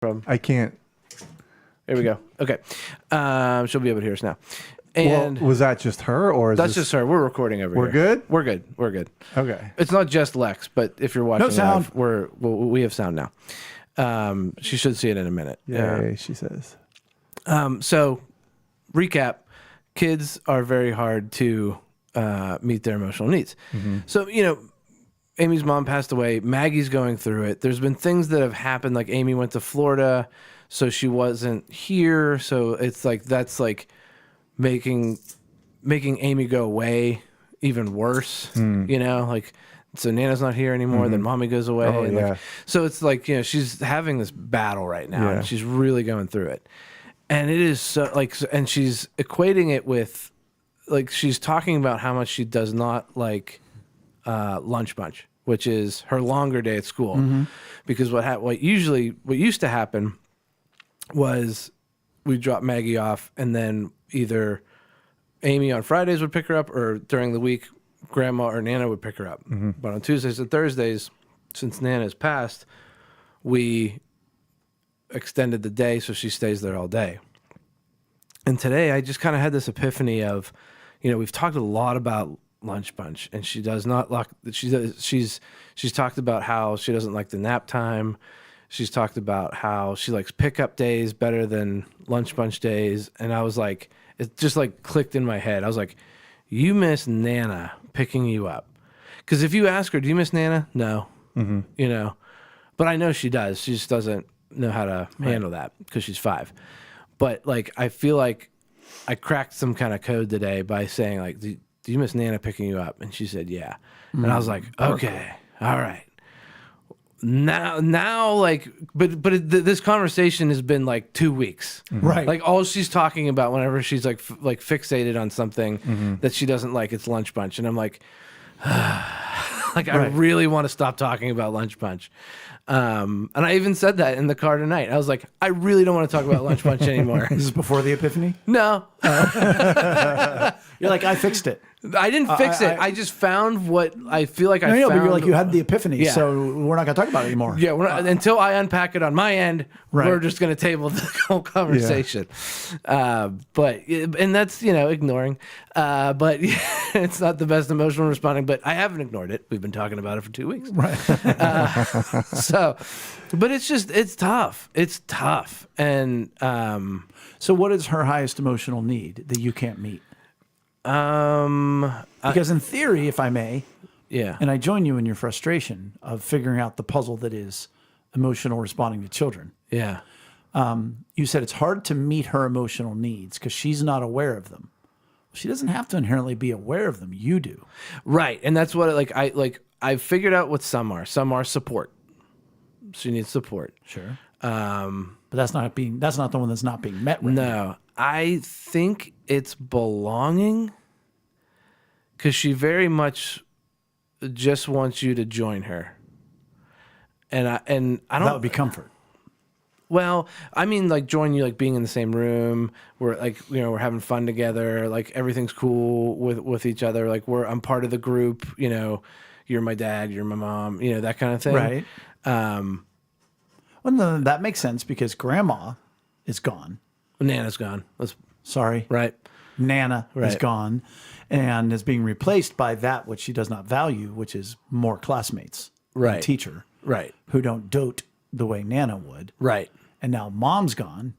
from? I can't. There we go. Okay. She'll be able to hear us now. And was that just her, or is that's just her? We're recording over here. We're good? We're good. We're good. Okay. It's not just Lex, but if you're watching No sound. live, we have sound now. She should see it in a minute. Yay, she says. So, recap: kids are very hard to meet their emotional needs. Mm-hmm. So, Amy's mom passed away. Maggie's going through it. There's been things that have happened, like Amy went to Florida, so she wasn't here. So it's like that's like making Amy go away even worse. Like so Nana's not here anymore. Then Mommy goes away. Oh, and yeah. So it's like she's having this battle right now, Yeah. and she's really going through it. And it is so and she's equating it with she's talking about how much she does not like lunch bunch, which is her longer day at school. Because what used to happen was we'd drop Maggie off, and then either Amy on Fridays would pick her up, or during the week Grandma or Nana would pick her up. But on Tuesdays and Thursdays, since Nana's passed, we extended the day so she stays there all day. And today I just kind of had this epiphany of, we've talked a lot about lunch bunch, and she does not like. She's talked about how she doesn't like the nap time. She's talked about how she likes pickup days better than lunch bunch days. And I was like, it just like clicked in my head. I was like, you miss Nana picking you up. Because if you ask her, do you miss Nana? No. But I know she does. She just doesn't know how to handle that because she's 5. But I feel like I cracked some kind of code today by saying do you miss Nana picking you up? And she said, yeah. And I was like, okay, all right. Now, but this conversation has been 2 weeks, Right? All she's talking about whenever she's fixated on something that she doesn't like, it's lunch bunch, and I'm like, I really want to stop talking about lunch bunch, and I even said that in the car tonight. I was like, I really don't want to talk about lunch bunch anymore. This is before the epiphany? No, You're like, I fixed it. I didn't fix it. I just found what I feel like I found. But you're like, you had the epiphany, Yeah. so we're not going to talk about it anymore. Yeah, until I unpack it on my end, we're just going to table the whole conversation. And that's, ignoring. But it's not the best emotional responding, but I haven't ignored it. We've been talking about it for 2 weeks. Right. But it's tough. It's tough. And So what is her highest emotional need that you can't meet? Because in theory, if I may, yeah. and I join you in your frustration of figuring out the puzzle that is emotional responding to children. Yeah. You said it's hard to meet her emotional needs because she's not aware of them. She doesn't have to inherently be aware of them. You do. Right. And that's what I figured out what some are. Some are support. She needs support. Sure. But that's not the one that's not being met right now. No. I think it's belonging, because she very much just wants you to join her. And I don't. That would be comfort. Well, I mean, join you, being in the same room. We're we're having fun together. Everything's cool with each other. I'm part of the group. You're my dad. You're my mom. That kind of thing. Right. Well, no, that makes sense because Grandma is gone. Nana's gone. Sorry. Right. Nana is Right. gone and is being replaced by that which she does not value, which is more classmates. Right. And teacher. Right. Who don't dote the way Nana would. Right. And now Mom's gone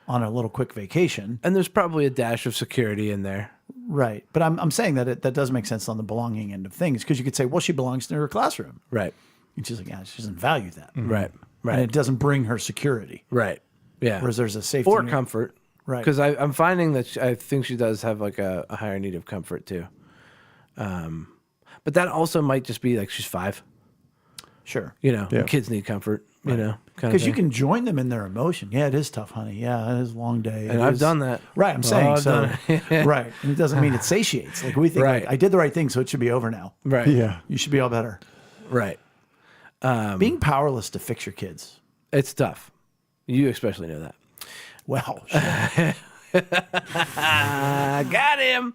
on a little quick vacation. And there's probably a dash of security in there. Right. But I'm saying that that does make sense on the belonging end of things, because you could say, well, she belongs to her classroom. Right. And she's like, yeah, she doesn't value that. Right. Right. And it doesn't bring her security. Right. Yeah. Whereas there's a safety or net. comfort. Right. Because I'm finding that I think she does have a higher need of comfort too. But that also might just be she's 5. Sure. Kids need comfort. Because you can join them in their emotion. Yeah, it is tough, honey. Yeah, it is a long day. And I've done that. Right, I'm saying I've so. done it. Right, and it doesn't mean it satiates. We think, Right. I did the right thing, so it should be over now. Right. Yeah. You should be all better. Right. Being powerless to fix your kids. It's tough. You especially know that. Well, sure. Got him.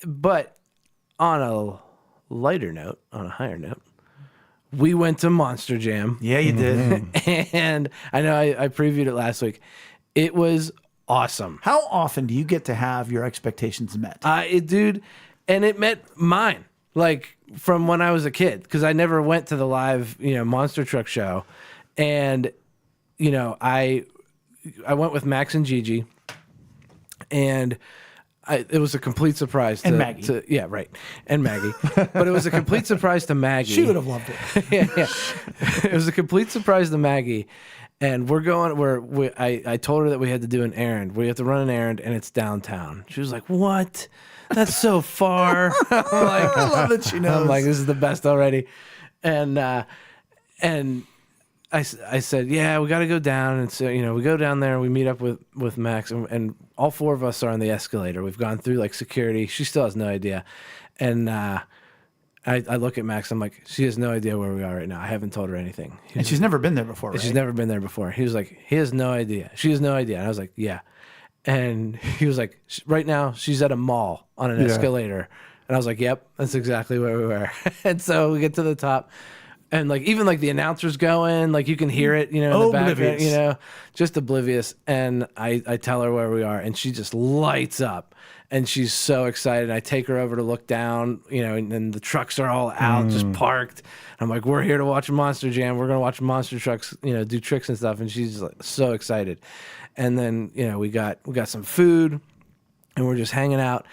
But on a lighter note, on a higher note, we went to Monster Jam. Yeah, you did. And I know I previewed it last week. It was awesome. How often do you get to have your expectations met? Dude, and it met mine, like from when I was a kid, because I never went to the live, monster truck show. And, I went with Max and Gigi, and it was a complete surprise to Maggie. yeah, right. And Maggie. But it was a complete surprise to Maggie. She would have loved it. yeah. It was a complete surprise to Maggie. And I told her that we had to do an errand. We have to run an errand, and it's downtown. She was like, "What? That's so far." I'm like, I love that she knows. I'm like, "This is the best already." And I said, "Yeah, we got to go down." And so, we go down there, and we meet up with Max, and all four of us are on the escalator. We've gone through like security. She still has no idea. And I look at Max. I'm like, she has no idea where we are right now. I haven't told her anything. And she's never been there before, right? She's never been there before. He was like, he has no idea. She has no idea. And I was like, yeah. And he was like, right now she's at a mall on an escalator. And I was like, yep, that's exactly where we were. And so we get to the top. And like even like the announcer's going, like you can hear it, in the background, just oblivious. And I tell her where we are, and she just lights up, and she's so excited. I take her over to look down, and the trucks are all out, just parked. I'm like, we're here to watch a Monster Jam. We're gonna watch monster trucks, do tricks and stuff. And she's like so excited. And then we got some food, and we're just hanging out.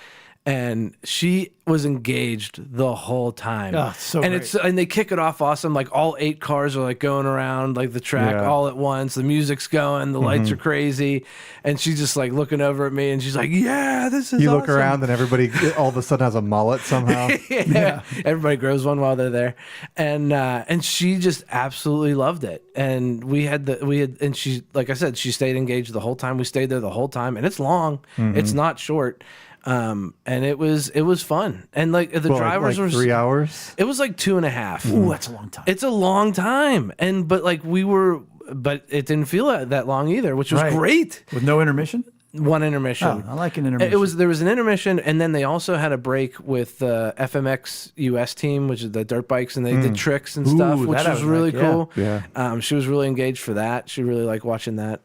And she was engaged the whole time. Oh, so and great. and they kick it off awesome. Like all 8 cars are like going around like the track all at once. The music's going, the lights are crazy, and she's just like looking over at me, and she's like, "Yeah, this is." You awesome. look around, and everybody all of a sudden has a mullet somehow. yeah. Everybody grows one while they're there, and she just absolutely loved it. And and she, like I said, she stayed engaged the whole time. We stayed there the whole time, and it's long. It's not short. And it was fun. And like the drivers were 3 hours. It was like 2.5. Ooh, that's a long time. It's a long time. But it didn't feel that long either, which was great. With no intermission? One intermission. Oh, I like an intermission. There was an intermission, and then they also had a break with the FMX US team, which is the dirt bikes, and they did tricks and stuff, which that I was would really like, yeah. cool. Yeah. She was really engaged for that. She really liked watching that.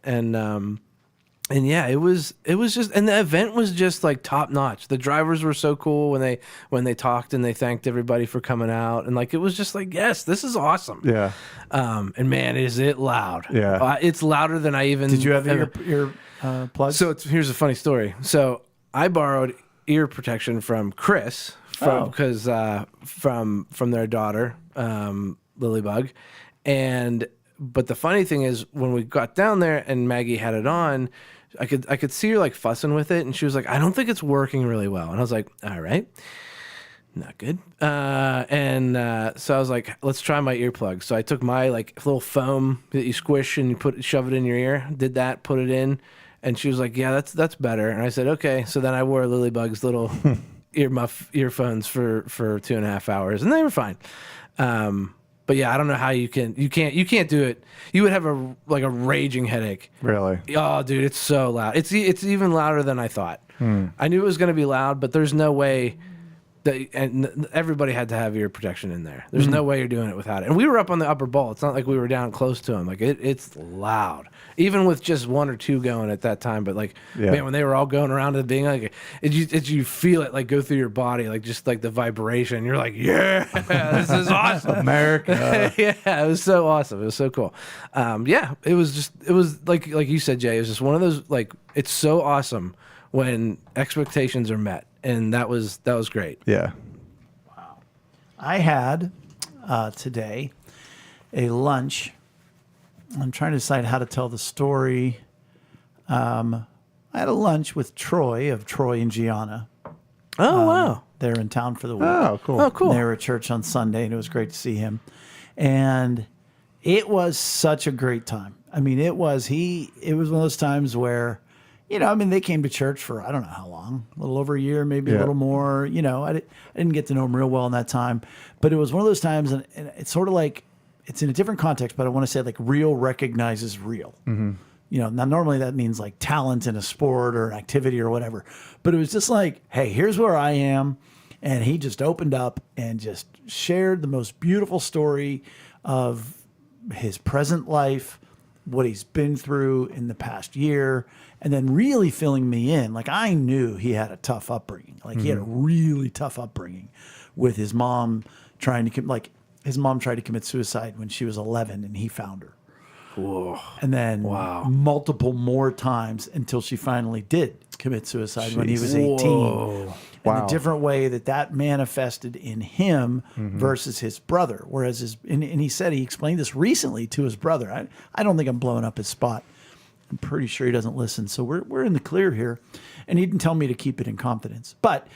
And yeah, it was just, and the event was just like top notch. The drivers were so cool when they talked and they thanked everybody for coming out, and like it was just like, yes, this is awesome. Yeah. And man, is it loud? Yeah. It's louder than I even. Did you have your plugs? So here's a funny story. So I borrowed ear protection from Chris because from their daughter, Lilybug, but the funny thing is when we got down there and Maggie had it on, I could see her like fussing with it, and she was like, "I don't think it's working really well." And I was like, "All right, not good." So I was like, "Let's try my earplugs." So I took my like little foam that you squish and you shove it in your ear. Did that, put it in, and she was like, "Yeah, that's better." And I said, "Okay." So then I wore Lilybug's little earphones for 2.5 hours, and they were fine. But yeah, I don't know how you can't do it. You would have a raging headache. Really? Oh, dude, it's so loud. It's even louder than I thought. I knew it was going to be loud, but there's no way and everybody had to have ear protection in there. There's no way you're doing it without it. And we were up on the upper bowl. It's not like we were down close to them. Like it's loud, even with just 1 or 2 going at that time. But like, man, when they were all going around it being like, you feel it like go through your body, like just like the vibration. You're like, yeah, this is awesome, America. yeah, it was so awesome. It was so cool. Yeah, it was like you said, Jay. It was just one of those like it's so awesome when expectations are met. And that was great. Yeah. Wow. I had today a lunch. I'm trying to decide how to tell the story. I had a lunch with Troy of Troy and Gianna. Oh, wow. They're in town for the week. Oh, cool. Oh, cool. They were at church on Sunday, and it was great to see him. And it was such a great time. I mean, it was one of those times where, they came to church for, I don't know how long, a little over a year, maybe a little more. I didn't get to know him real well in that time. But it was one of those times, and it's sort of like, it's in a different context, but I want to say like real recognizes real. Mm-hmm. Now normally that means like talent in a sport or an activity or whatever. But it was just like, hey, here's where I am. And he just opened up and just shared the most beautiful story of his present life, what he's been through in the past year, and then really filling me in. Like, I knew he had a tough upbringing. Like, he had a really tough upbringing with his mom his mom tried to commit suicide when she was 11 and he found her. Whoa. And then multiple more times until she finally did commit suicide when he was 18. Whoa. And the different way that manifested in him versus his brother. Whereas and he said he explained this recently to his brother. I don't think I'm blowing up his spot. I'm pretty sure he doesn't listen. So we're in the clear here. And he didn't tell me to keep it in confidence. But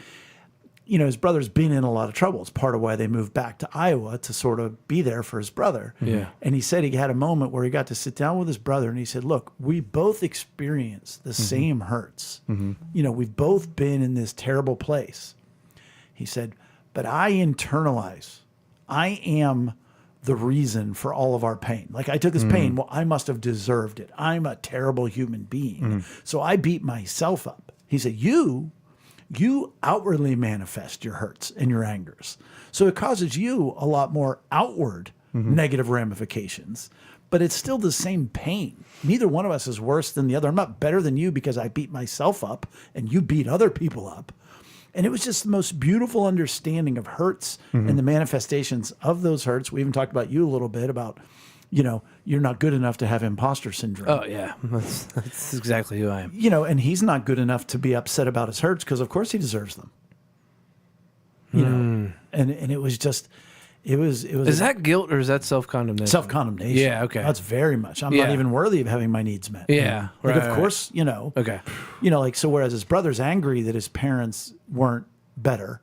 his brother's been in a lot of trouble. It's part of why they moved back to Iowa, to sort of be there for his brother. Yeah. And he said he had a moment where he got to sit down with his brother and he said, look, we both experience the same hurts. We've both been in this terrible place. He said, but I internalize. I am the reason for all of our pain. Like, I took this pain. Well, I must have deserved it. I'm a terrible human being. So I beat myself up. He said, you outwardly manifest your hurts and your angers. So it causes you a lot more outward negative ramifications, but it's still the same pain. Neither one of us is worse than the other. I'm not better than you because I beat myself up and you beat other people up. And it was just the most beautiful understanding of hurts and the manifestations of those hurts. We even talked about you a little bit about, you're not good enough to have imposter syndrome. Oh, yeah. That's exactly who I am. And he's not good enough to be upset about his hurts because, of course, he deserves them. And it was just, it was. Is that guilt or is that self-condemnation? Self-condemnation. Yeah, okay. That's very much. I'm not even worthy of having my needs met. Yeah, Like, right, of course, Okay. So whereas his brother's angry that his parents weren't better,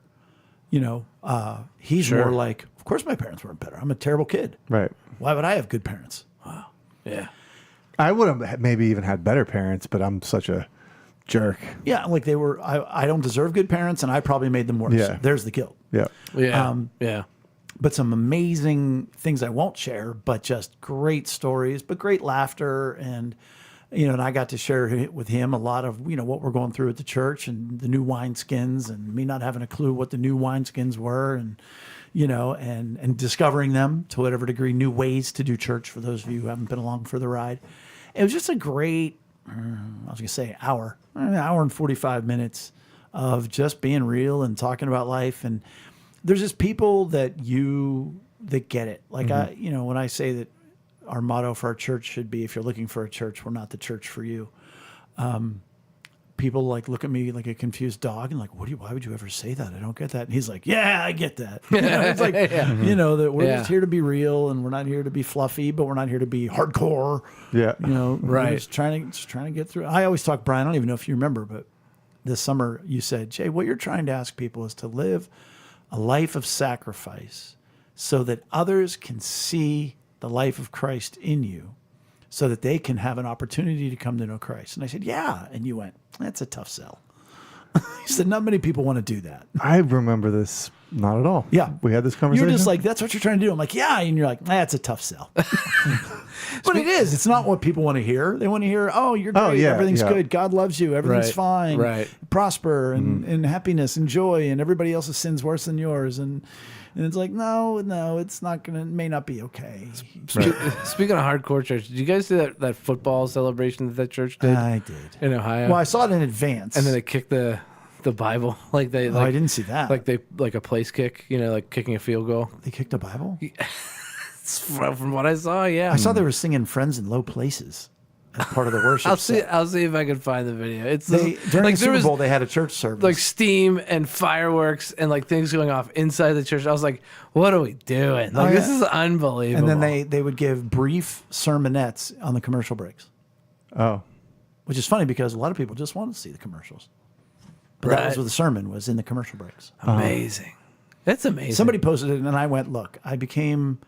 he's more like, of course my parents weren't better. I'm a terrible kid. Right. Why would I have good parents? Wow. Yeah. I would have maybe even had better parents, but I'm such a jerk. Yeah, like they were. I don't deserve good parents, and I probably made them worse. Yeah. There's the guilt. Yeah. Yeah. Yeah. But some amazing things I won't share, but just great stories, but great laughter. And, and I got to share with him a lot of, what we're going through at the church and the new wineskins and me not having a clue what the new wineskins were and, and discovering them to whatever degree, new ways to do church for those of you who haven't been along for the ride. It was just a great, I was going to say an hour and 45 minutes of just being real and talking about life. And there's just people that get it. Like when I say that our motto for our church should be, if you're looking for a church, we're not the church for you. People like look at me like a confused dog and like, why would you ever say that? I don't get that. And he's like, yeah, I get that. It's like, that we're just here to be real and we're not here to be fluffy, but we're not here to be hardcore. Yeah. We're just trying to get through. I always talk, Brian, I don't even know if you remember, but this summer you said, Jay, what you're trying to ask people is to live a life of sacrifice so that others can see the life of Christ in you so that they can have an opportunity to come to know Christ. And I said, yeah. And you went, that's a tough sell. He said, not many people want to do that. I remember this not at all. Yeah. We had this conversation. You're just like, that's what you're trying to do. I'm like, yeah. And you're like, that's a tough sell. But it is. It's not what people want to hear. They want to hear, oh, you're great. yeah, Everything's yeah. good. God loves you. Everything's fine. Right. Prosper and happiness and joy and everybody else's sin's worse than yours. And it's like, no, it's not going to, may not be okay. Speaking of hardcore church, did you guys see that football celebration that church did? I did. In Ohio? Well, I saw it in advance. And then they kicked the Bible. I didn't see that. Like a place kick, like kicking a field goal. They kicked a Bible? From what I saw, yeah. I saw they were singing Friends in Low Places as part of the worship I'll set. see if I can find the video. It's During the Super Bowl, they had a church service. Like steam and fireworks and like things going off inside the church. I was like, what are we doing? Like, this is unbelievable. And then they would give brief sermonettes on the commercial breaks. Oh. Which is funny because a lot of people just want to see the commercials. But that was what the sermon was, in the commercial breaks. Amazing. That's amazing. Somebody posted it and I went, look, I became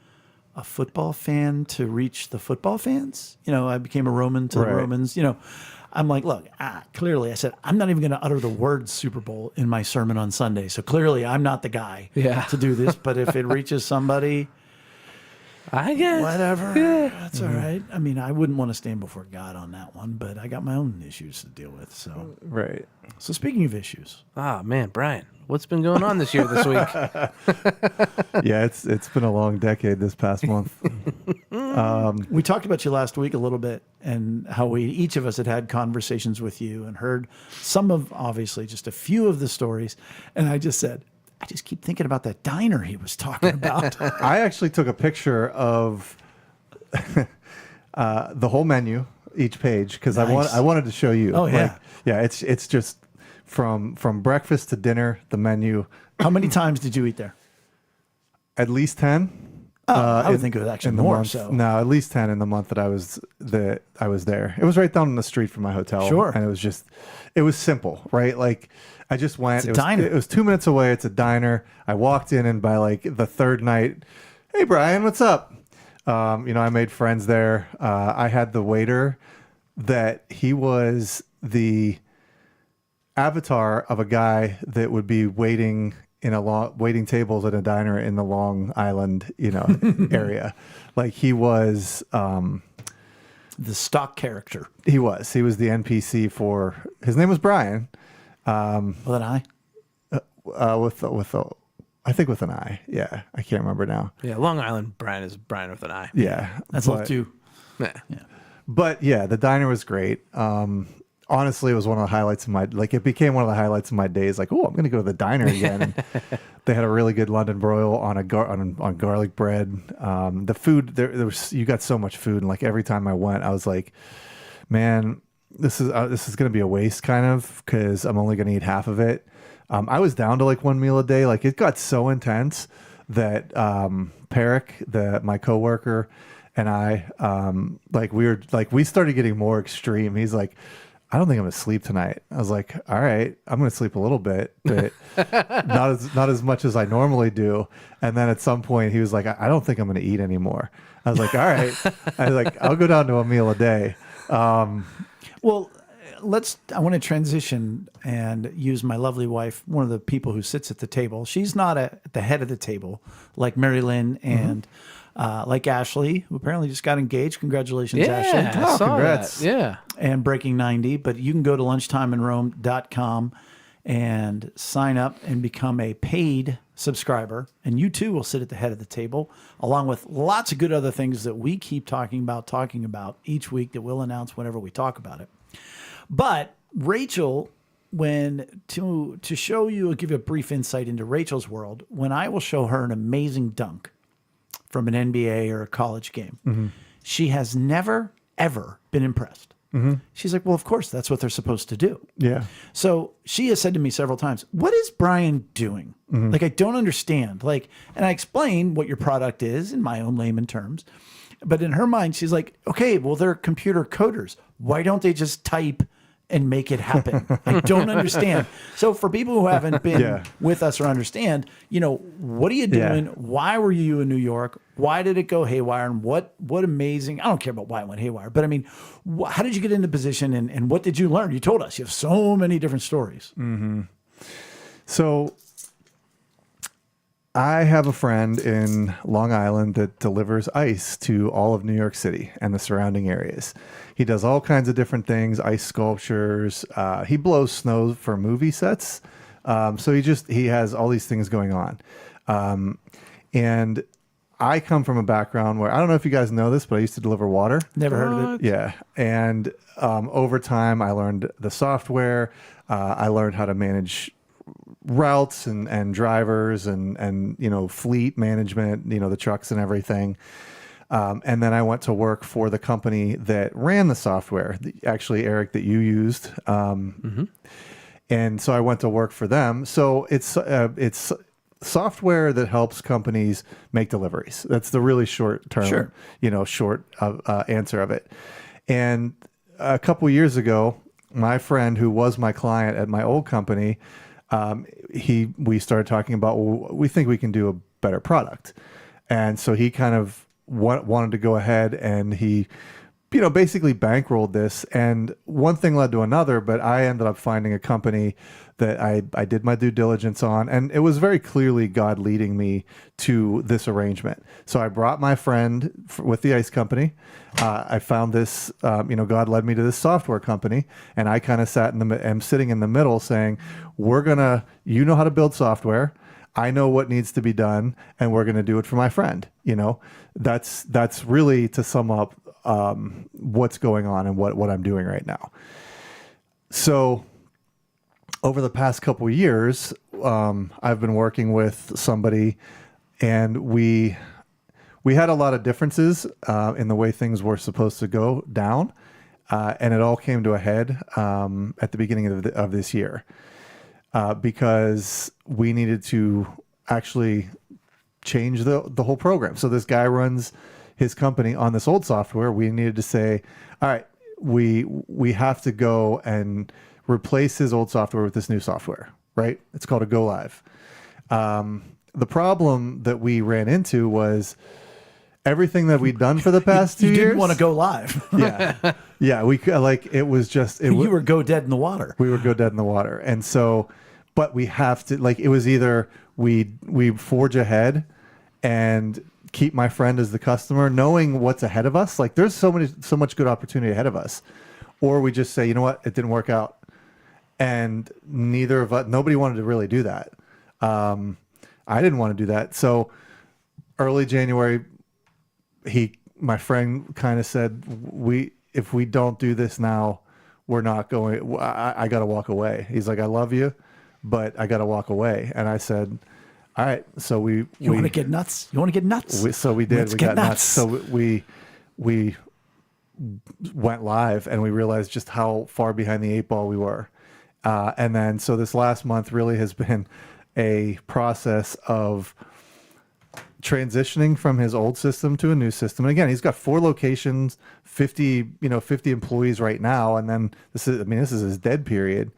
a football fan to reach the football fans. I became a Roman to the Romans. I'm like, look, clearly I said, I'm not even going to utter the word Super Bowl in my sermon on Sunday. So clearly I'm not the guy to do this. But if it reaches somebody, I guess. Whatever. Yeah. That's all right. I mean, I wouldn't want to stand before God on that one, but I got my own issues to deal with. So, Right. speaking of issues, Ah, man, Brian, what's been going on this week? Yeah, it's been a long decade this past month. we talked about you last week a little bit and how we each of us had conversations with you and heard some of, obviously, just a few of the stories. And I just said, I just keep thinking about that diner he was talking about. I actually took a picture of the whole menu, each page, because Nice. I wanted to show you. Oh, yeah. Yeah, it's just from breakfast to dinner, the menu. How many times did you eat there? At least 10. I would think it was actually in the more. month. So No, at least 10 in the month that I was there. It was right down the street from my hotel. Sure. And it was simple, right? Like I just went. It's a diner. It was 2 minutes away. It's a diner. I walked in, and by like the third night, hey Brian, what's up? I made friends there. I had the waiter that he was the avatar of a guy that would be waiting waiting tables at a diner in the Long Island, area. Like he was the stock character. He was the NPC for, his name was Brian. With an eye? I think with an I. Yeah. I can't remember now. Yeah, Long Island Brian is Brian with an I. Yeah. That's a little too. Yeah. But yeah, the diner was great. Honestly, it was one of the highlights of it became one of the highlights of my days. Like, oh, I'm going to go to the diner again. And they had a really good London broil on on garlic bread. The food there was, you got so much food. And like every time I went, I was like, man, this is going to be a waste kind of, because I'm only going to eat half of it. I was down to like one meal a day. Like it got so intense that Peric, my coworker, and I, we started getting more extreme. He's like, I don't think I'm gonna sleep tonight. I was like, all right, I'm gonna sleep a little bit, but not as much as I normally do. And then at some point he was like, I don't think I'm gonna eat anymore. I was like, all right. I was like, I'll go down to a meal a day. Well, I want to transition and use my lovely wife, one of the people who sits at the table. She's not at the head of the table like Mary Lynn and like Ashley, who apparently just got engaged. Congratulations, Yeah, Ashley. I saw congrats. that. Yeah. And Breaking 90. But you can go to lunchtimeinrome.com and sign up and become a paid subscriber. And you too will sit at the head of the table, along with lots of good other things that we keep talking about each week that we'll announce whenever we talk about it. But Rachel, to show you, give you a brief insight into Rachel's world, when I will show her an amazing dunk from an NBA or a college game, she has never, ever been impressed. She's like, well, of course, that's what they're supposed to do. Yeah. So she has said to me several times, what is Brian doing? Like, I don't understand. Like, and I explain what your product is in my own layman terms. But in her mind, she's like, okay, well, they're computer coders. Why don't they just type and make it happen? I don't understand. So for people who haven't been with us or understand, what are you doing? Why were you in New York? Why did it go haywire? And what amazing, I don't care about why it went haywire, but I mean, how did you get into position and what did you learn? You told us you have so many different stories. So I have a friend in Long Island that delivers ice to all of New York City and the surrounding areas. He does all kinds of different things, ice sculptures. He blows snow for movie sets. So he has all these things going on. And I come from a background where, I don't know if you guys know this, but I used to deliver water. Never heard of it. Yeah. And over time, I learned the software. I learned how to manage routes and drivers and fleet management, the trucks and everything. And then I went to work for the company that ran the software, actually, Eric, that you used. And so I went to work for them. So it's software that helps companies make deliveries. That's the really short term, answer of it. And a couple years ago, my friend who was my client at my old company, we started talking about, well, we think we can do a better product. And so he kind of wanted to go ahead, and he basically bankrolled this, and one thing led to another, but I ended up finding a company that I did my due diligence on, and it was very clearly God leading me to this arrangement. So I brought my friend with the ice company. I found this, God led me to this software company, and I kind of am sitting in the middle saying, you know how to build software. I know what needs to be done, and we're going to do it for my friend. That's really, to sum up, what's going on and what I'm doing right now. So over the past couple of years, I've been working with somebody, and we had a lot of differences in the way things were supposed to go down, and it all came to a head at the beginning of this year, because we needed to actually change the whole program. So this guy runs his company on this old software. We needed to say, all right, we have to go and replace his old software with this new software, right? It's called a go live. The problem that we ran into was everything that we'd done for the past 2 years. You didn't want to go live. Yeah. We it was just, you were go dead in the water. We would go dead in the water. And so, but we have to, it was either we forge ahead and keep my friend as the customer, knowing what's ahead of us. Like, there's so much good opportunity ahead of us. Or we just say, you know what, it didn't work out. And nobody wanted to really do that. I didn't want to do that. So early January, my friend kind of said, if we don't do this now, we're not going, I got to walk away. He's like, I love you, but I got to walk away. And I said, all right. So you want to get nuts? You want to get nuts? So we did. Let's we get got nuts. So we went live, and we realized just how far behind the 8 ball we were. And then, so this last month really has been a process of transitioning from his old system to a new system. And again, he's got 4 locations, 50 employees right now. And then this is his dead period.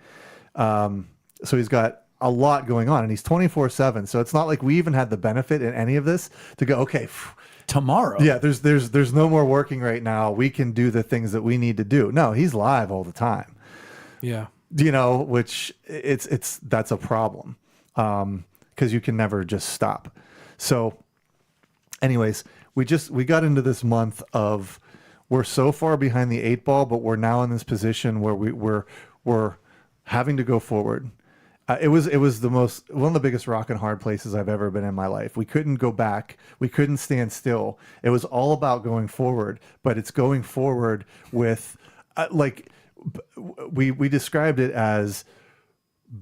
So he's got a lot going on, and he's 24/7. So it's not like we even had the benefit in any of this to go, okay, tomorrow. Yeah. There's no more working right now. We can do the things that we need to do. No, he's live all the time. Yeah. Which that's a problem. Because you can never just stop. So anyways, we got into this month of, we're so far behind the 8 ball, but we're now in this position where we're having to go forward. It was one of the biggest rock and hard places I've ever been in my life. We couldn't go back. We couldn't stand still. It was all about going forward, but it's going forward with we described it as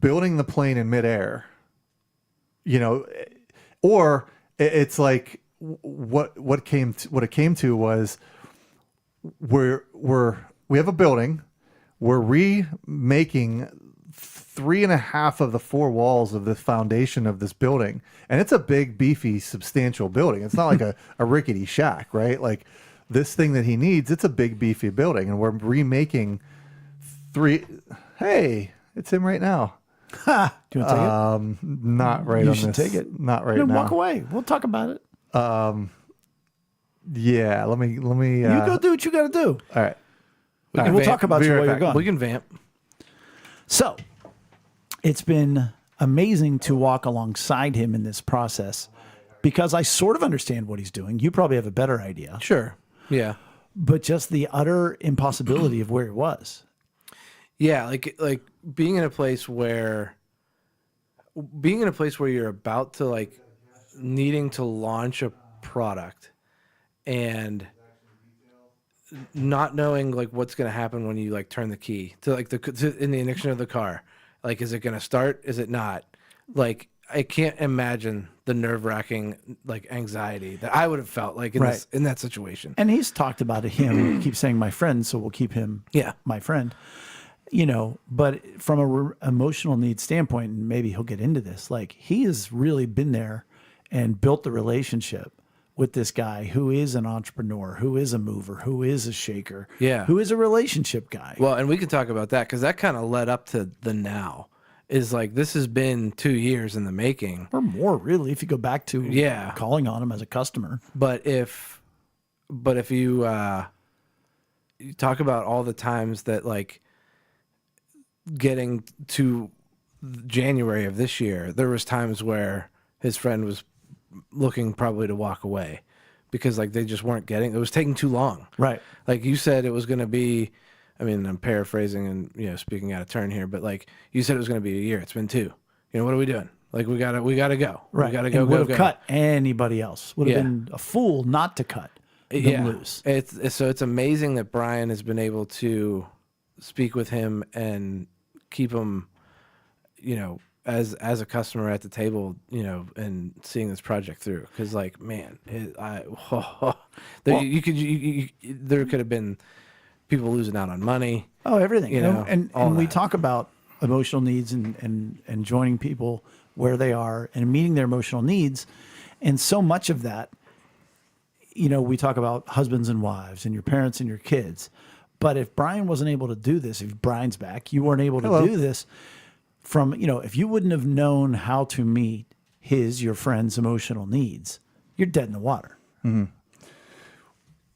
building the plane in midair, or it's like what it came to was we have a building, we're remaking 3.5 of the 4 walls of the foundation of this building, and it's a big, beefy, substantial building. It's not like a rickety shack, right? Like, this thing that he needs, it's a big, beefy building, and we're remaking 3. Hey, it's him right now. Do you want to take it? Not right. You should this. take it. Not right now. Walk away. We'll talk about it. Yeah. Let me. You go do what you got to do. All right. We'll talk about you while you're gone. We can vamp. So, it's been amazing to walk alongside him in this process, because I sort of understand what he's doing. You probably have a better idea. Sure. Yeah. But just the utter impossibility of where it was. Yeah, like being in a place where you're about to needing to launch a product and not knowing what's going to happen when you turn the key to in the ignition of the car. Is it going to start? Is it not? I can't imagine the nerve-wracking anxiety that I would have felt in that situation. And he's talked about him. He keeps saying my friend, so we'll keep him my friend. But from a emotional needs standpoint, and maybe he'll get into this, he has really been there and built the relationship with this guy who is an entrepreneur, who is a mover, who is a shaker, who is a relationship guy. Well, and we can talk about that, because that kind of led up to the now. Is this has been 2 years in the making. Or more, really, if you go back to calling on him as a customer. But if you you talk about all the times that like getting to January of this year, there was times where his friend was looking probably to walk away because like they just weren't getting, it was taking too long. Right. Like you said, it was going to be, I mean, I'm paraphrasing and, you know, speaking out of turn here, but like you said, it was going to be a year. It's been 2. You know, what are we doing? Like we gotta go. Right. We gotta And go, would go, have go. cut anybody else. Would have Yeah. been a fool not to cut them Yeah. loose. So it's amazing that Brian has been able to speak with him and keep him, you know, as a customer at the table, you know, and seeing this project through. Because like, man, there could have been people losing out on money. Oh, everything. You know, and all we that. talk about emotional needs and joining people where they are and meeting their emotional needs. And so much of that, you know, we talk about husbands and wives and your parents and your kids. But if Brian wasn't able to do this, if Brian's back, you weren't able to do this from, you know, if you wouldn't have known how to meet your friend's emotional needs, you're dead in the water.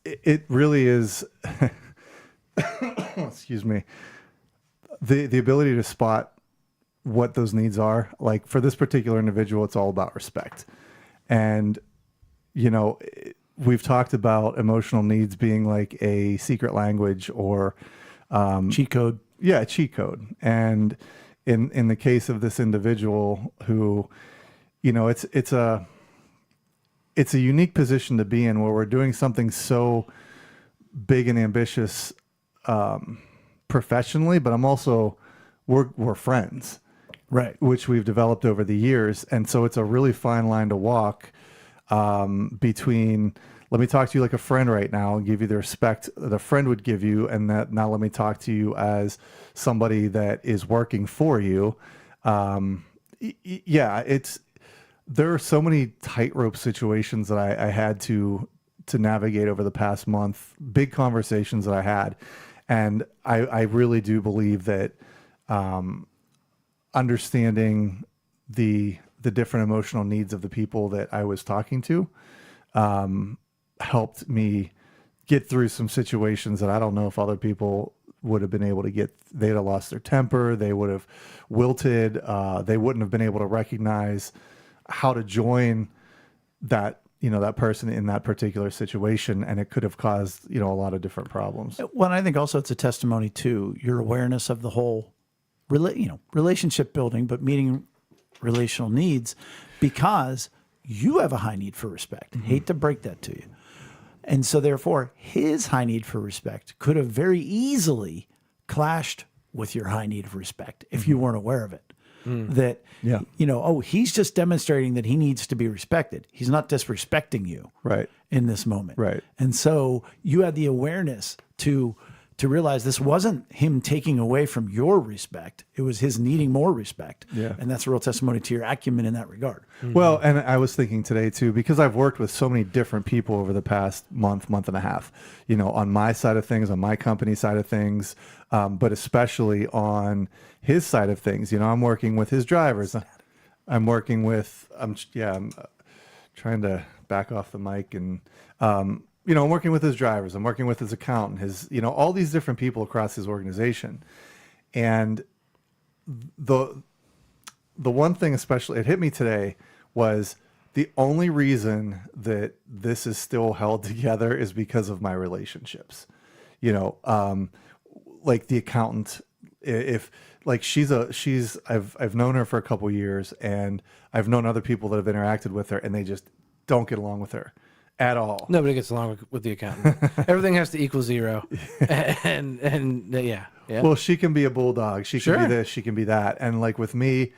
It really is, excuse me, the ability to spot what those needs are. Like for this particular individual, it's all about respect. And, you know, we've talked about emotional needs being like a secret language or Cheat code. yeah, a cheat code. And in the case of this individual who, you know, it's a unique position to be in where we're doing something so big and ambitious professionally, but we're friends, Right. which we've developed over the years. And so it's a really fine line to walk between, let me talk to you like a friend right now and give you the respect that a friend would give you. And that now let me talk to you as somebody that is working for you. Yeah, there are so many tightrope situations that I had to navigate over the past month, big conversations that I had. And I really do believe that understanding the different emotional needs of the people that I was talking to helped me get through some situations that I don't know if other people would have been able to get. They'd have lost their temper. They would have wilted. They wouldn't have been able to recognize how to join that, you know, that person in that particular situation. And it could have caused, you know, a lot of different problems. Well, I think also it's a testimony to your awareness of the whole, relationship building, but meeting relational needs, because you have a high need for respect. Hate to break that to you. And so therefore his high need for respect could have very easily clashed with your high need of respect if you weren't aware of it. That, Yeah. you know, oh, he's just demonstrating that he needs to be respected. He's not disrespecting you Right. in this moment. Right. And so you had the awareness to realize this wasn't him taking away from your respect. It was his needing more respect. Yeah. And that's a real testimony to your acumen in that regard. Well, and I was thinking today too, because I've worked with so many different people over the past month and a half, you know, on my side of things, on my company side of things, but especially on his side of things. You know, I'm working with his drivers. I'm trying to back off the mic and, you know, I'm working with his drivers. I'm working with his accountant, you know, all these different people across his organization. And the one thing especially, it hit me today, was the only reason that this is still held together is because of my relationships. You know, like the accountant, if like I've known her for a couple years, and I've known other people that have interacted with her, and they just don't get along with her at all. Nobody gets along with the accountant. Everything has to equal 0. and yeah. Well, she can be a bulldog. She can Sure. be this. She can be that. And like with me,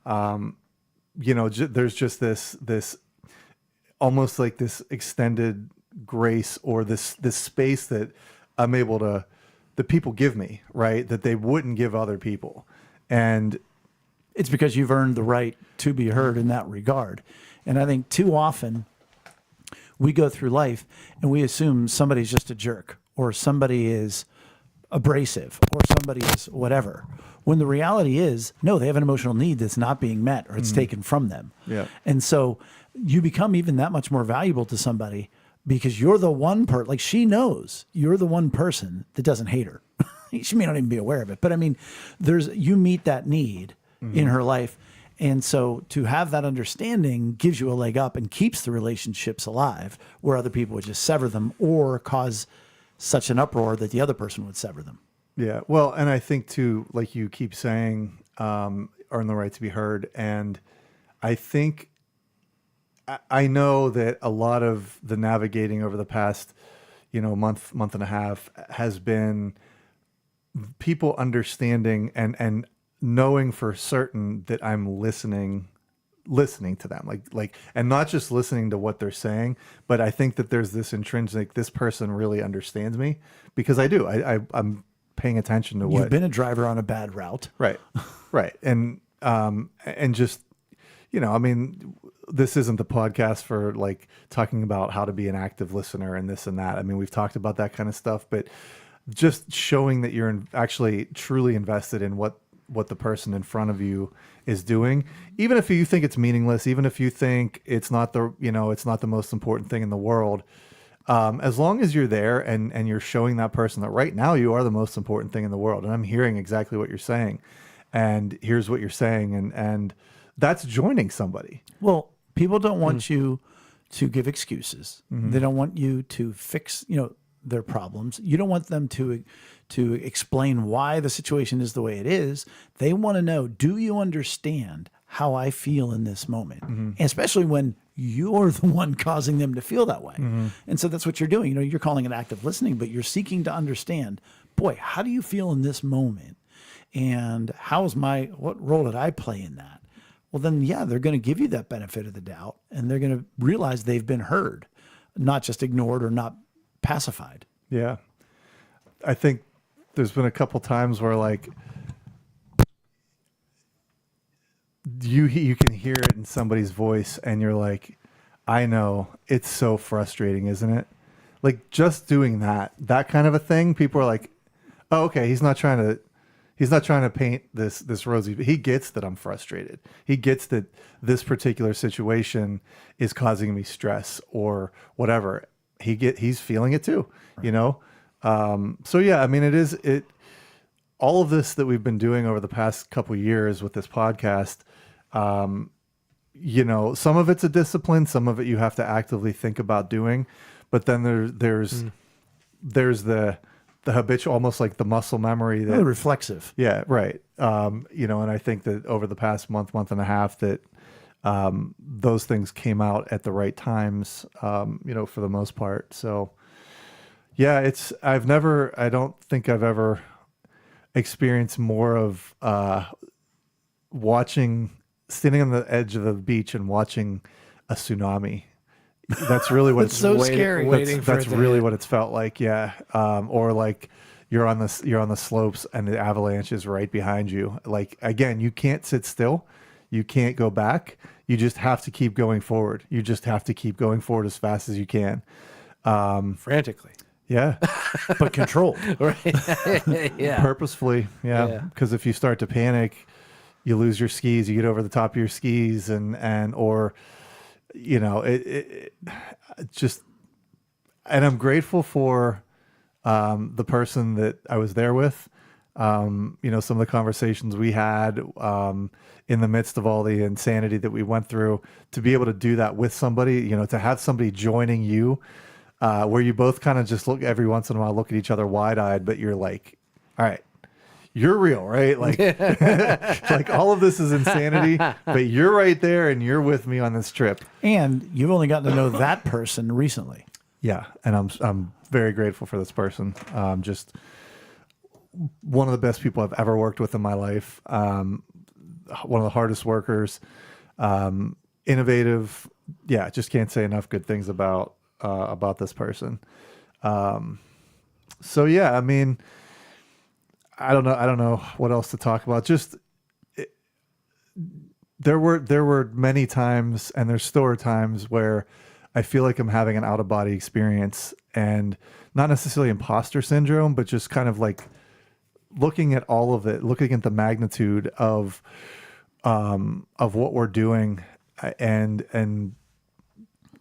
you know, there's just this almost like this extended grace, or this space that I'm able to, that people give me, right? That they wouldn't give other people. And It's because you've earned the right to be heard in that regard. And I think too often we go through life and we assume somebody's just a jerk, or somebody is abrasive, or somebody is whatever. When the reality is, no, they have an emotional need that's not being met, or it's taken from them. Yeah. And so you become even that much more valuable to somebody because you're the one like she knows you're the one person that doesn't hate her. She may not even be aware of it, but I mean, you meet that need in her life. And so to have that understanding gives you a leg up and keeps the relationships alive, where other people would just sever them or cause such an uproar that the other person would sever them. Yeah. Well, and I think too, like you keep saying, earn the right to be heard. And I think, I know that a lot of the navigating over the past, month and a half has been people understanding and knowing for certain that I'm listening to them, like, and not just listening to what they're saying, but I think that there's this intrinsic, this person really understands me, because I do. I'm paying attention to what. You've been a driver on a bad route. Right. Right. And just, I mean, this isn't the podcast for like talking about how to be an active listener and this and that. I mean, we've talked about that kind of stuff, but just showing that you're actually truly invested in what the person in front of you is doing, even if you think it's meaningless, even if you think it's not it's not the most important thing in the world. As long as you're there and you're showing that person that right now you are the most important thing in the world. And I'm hearing exactly what you're saying, and here's what you're saying. And that's joining somebody. Well, people don't want you to give excuses. They don't want you to fix, their problems. You don't want them to explain why the situation is the way it is. They want to know, do you understand how I feel in this moment? And especially when you're the one causing them to feel that way. And so that's what you're doing. You're calling it active listening, but you're seeking to understand, boy, how do you feel in this moment? And what role did I play in that? Well, then, yeah, they're going to give you that benefit of the doubt, and they're going to realize they've been heard, not just ignored or not pacified. Yeah. I think there's been a couple times where like you can hear it in somebody's voice and you're like, I know, it's so frustrating, isn't it? Like just doing that kind of a thing, people are like, oh, okay, he's not trying to paint this rosy, but he gets that I'm frustrated. He gets that this particular situation is causing me stress or whatever. He's feeling it too, So yeah, I mean, all of this that we've been doing over the past couple of years with this podcast, some of it's a discipline, some of it you have to actively think about doing, but then there's the habitual, almost like the muscle memory that reflexive. Yeah. Right. And I think that over the past month and a half that, those things came out at the right times, for the most part. So yeah, I don't think I've ever experienced more of, standing on the edge of the beach and watching a tsunami. That's really what it's so scary. That's really what it's felt like. Yeah. Or like you're on the slopes and the avalanche is right behind you. Like, again, you can't sit still. You can't go back. You just have to keep going forward. You just have to keep going forward as fast as you can. Frantically. Yeah. But controlled. Right. Yeah. Purposefully. Yeah. Because if you start to panic, you lose your skis, you get over the top of your skis or it just, and I'm grateful for, the person that I was there with. Some of the conversations we had in the midst of all the insanity that we went through, to be able to do that with somebody, to have somebody joining you, where you both kind of just look every once in a while, look at each other wide eyed, but you're like, all right, you're real, right? Like, like all of this is insanity, but you're right there and you're with me on this trip. And you've only gotten to know that person recently. Yeah. And I'm very grateful for this person. Just one of the best people I've ever worked with in my life. One of the hardest workers, innovative. Yeah. Just can't say enough good things about this person. So yeah, I mean, I don't know what else to talk about. Just there were many times, and there still are times where I feel like I'm having an out of body experience, and not necessarily imposter syndrome, but just kind of like looking at all of it, looking at the magnitude of what we're doing, and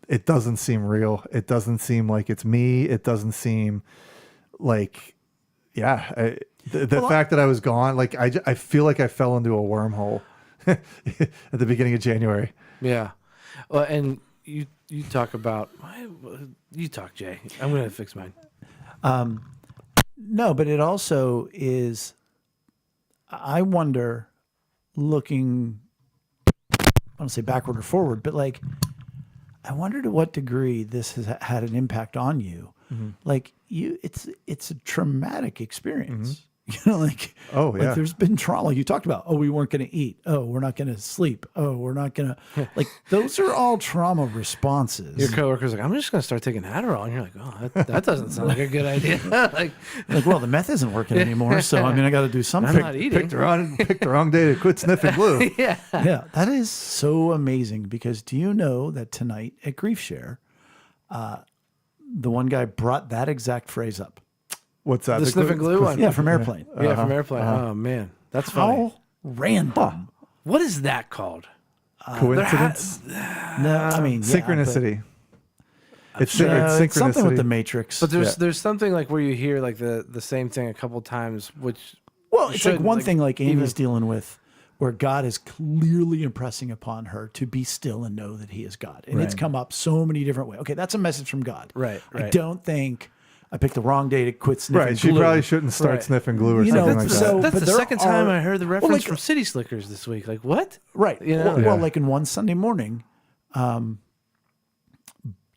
it doesn't seem real. It doesn't seem like it's me. It doesn't seem like, the fact that I was gone, like I feel like I fell into a wormhole at the beginning of January. Yeah. Well, and you talk about, you talk, Jay. I'm going to fix mine. No, but it also is, I wonder, looking, I don't want to say backward or forward, but like, I wonder to what degree this has had an impact on you. Like it's a traumatic experience. You know, like, Oh, yeah. like there's been trauma. You talked about, oh, we weren't going to eat. Oh, we're not going to sleep. Oh, we're not going to, like, those are all trauma responses. Your coworker's like, I'm just going to start taking Adderall. And you're like, oh, that doesn't sound like a good idea. like, Well, the meth isn't working anymore. So, I mean, I got to do something. I'm not eating. Picked the wrong day to quit sniffing glue. yeah. Yeah, that is so amazing because do you know that tonight at Grief Share, the one guy brought that exact phrase up? What's that? The sniffing glue one. Yeah, from Airplane. Yeah, from Airplane. Oh, man. That's funny. How random. What is that called? Coincidence? No, I mean, yeah, Synchronicity. It's but, synchronicity. it's something with the Matrix. But there's something like where you hear like the same thing a couple times, which well, it's like should, one like, thing like Amy's even- dealing with where God is clearly impressing upon her to be still and know that he is God. And it's Right. come up so many different ways. Okay, that's a message from God. Right, I right. don't think I picked the wrong day to quit sniffing Right. She glue. probably shouldn't start Right. sniffing glue or You know, something like that's that. so- That's but the there second time are- I heard the well, reference like- from City Slickers this week. Like, what? Right. You know? Well, Yeah. like in one Sunday morning,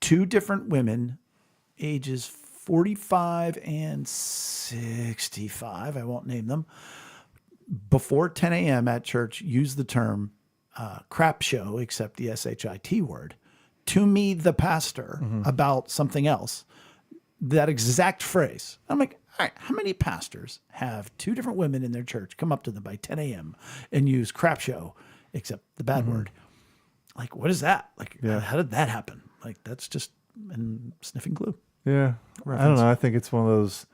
two different women, ages 45 and 65, I won't name them, before 10 a.m. at church used the term crap show, except the SHIT word, to me, the pastor, about something else. That exact phrase. I'm like, all right, how many pastors have two different women in their church come up to them by 10 a.m. and use crap show, except the bad word? Like, what is that? Like, how did that happen? Like, that's just and sniffing glue. Yeah. I don't know. I think it's one of those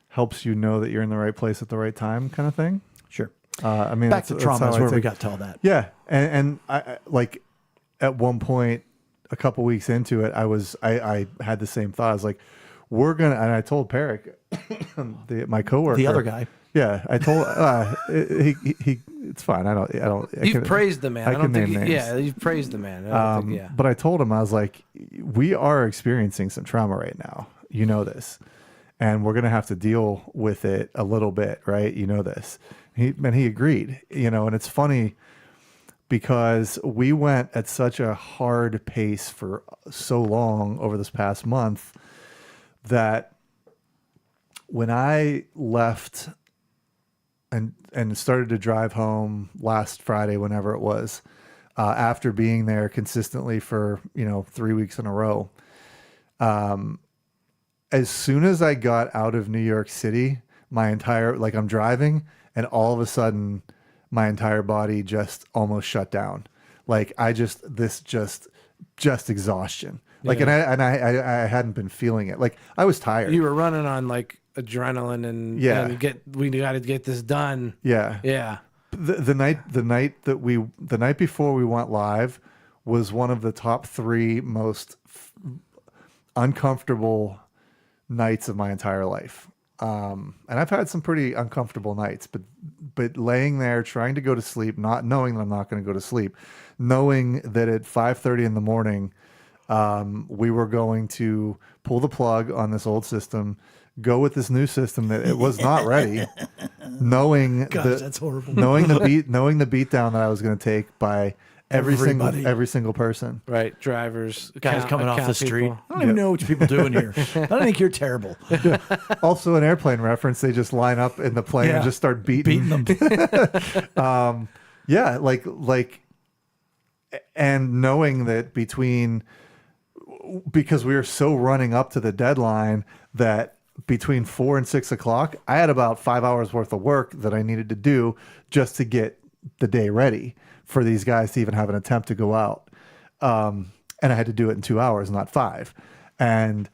helps you know that you're in the right place at the right time kind of thing. Sure. I mean, Back to that's trauma how is I where we take- got to all that. Yeah. And I like at one point, a couple weeks into it, I had the same thought. I was like, we're going to, and I told Peric, my coworker, The other guy. Yeah. I told, he it's fine. I You've praised the man. I I don't can think. name Yeah, names. you've praised the man. I don't think, yeah. But I told him, I was like, we are experiencing some trauma right now. You know this. And we're going to have to deal with it a little bit, right? You know this. He agreed, and it's funny because we went at such a hard pace for so long over this past month that when I left and started to drive home last Friday, whenever it was, after being there consistently for 3 weeks in a row, as soon as I got out of New York City, I'm driving and all of a sudden my entire body just almost shut down. Like just exhaustion. Like, Yeah. and I hadn't been feeling it. Like I was tired. You were running on like adrenaline and we got to get this done. Yeah. Yeah. The night before we went live was one of the top 3 most uncomfortable nights of my entire life. And I've had some pretty uncomfortable nights, but laying there trying to go to sleep, not knowing that I'm not going to go to sleep, knowing that at 5:30 in the morning, we were going to pull the plug on this old system, go with this new system that it was not ready, knowing Gosh, that's horrible. knowing the beat down that I was going to take by every Everybody. single person. Right. Drivers. Guys coming off the account street. people. I don't even know what you people do in here. I don't think you're terrible. Also, an airplane reference. They just line up in the plane Yeah. and just start beating Beating them. Yeah, like, and knowing that because we were so running up to the deadline that between 4 and 6 o'clock, I had about 5 hours worth of work that I needed to do just to get the day ready for these guys to even have an attempt to go out. And I had to do it in 2 hours, not 5. And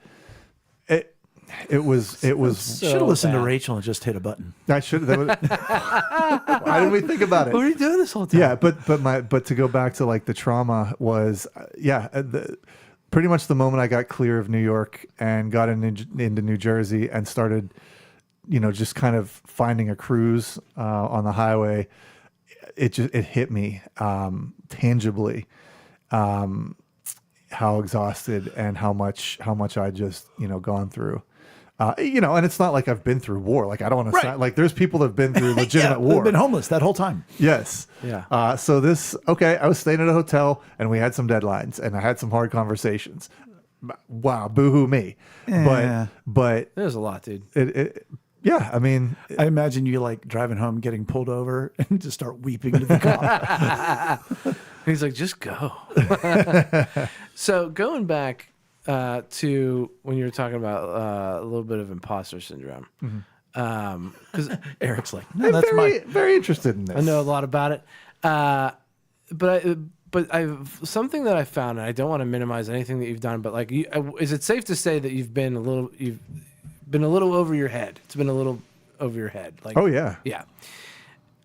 it was Should have listened to bad. Rachel and just hit a button. I should have. Why didn't we think about it? What are you doing this whole time? Yeah, but to go back to like the trauma was pretty much the moment I got clear of New York and got into New Jersey and started, just kind of finding a cruise on the highway, it hit me tangibly how exhausted and how much I just gone through. And it's not like I've been through war. Like I don't want to sound like there's people that have been through legitimate war. They've been homeless that whole time. Yes. Yeah. I was staying at a hotel and we had some deadlines and I had some hard conversations. Wow, boo-hoo me. Yeah. But There's a lot, dude. yeah, I mean, I imagine you like driving home, getting pulled over, and just start weeping to the cop. He's like, just go. So going back to when you were talking about a little bit of imposter syndrome, because Eric's like, no, I'm that's very interested in this. I know a lot about it, but I've something that I found, and I don't want to minimize anything that you've done, but like, is it safe to say that you've been a little over your head? It's been a little over your head. Like, Oh yeah. yeah.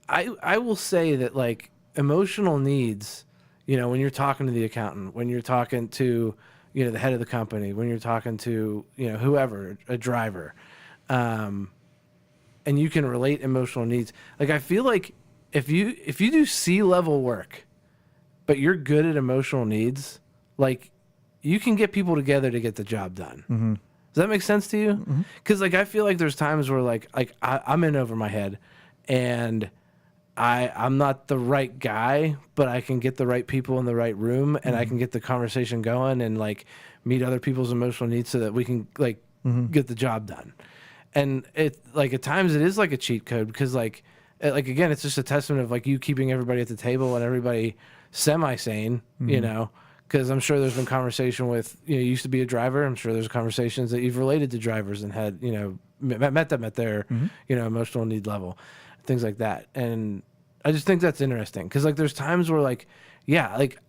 I will say that like emotional needs, when you're talking to the accountant, when you're talking to the head of the company, when you're talking to whoever, a driver, and you can relate emotional needs. Like I feel like if you do C-level work, but you're good at emotional needs, like you can get people together to get the job done. Mm-hmm. Does that make sense to you? Because like I feel like there's times where like I'm in over my head, and I'm not the right guy, but I can get the right people in the right room, and I can get the conversation going and like meet other people's emotional needs so that we can like get the job done. And it like at times it is like a cheat code because like again it's just a testament of like you keeping everybody at the table and everybody semi-sane, because I'm sure there's been conversation with you used to be a driver. I'm sure there's conversations that you've related to drivers and had met them at their emotional need level, things like that. And I just think that's interesting because like there's times where like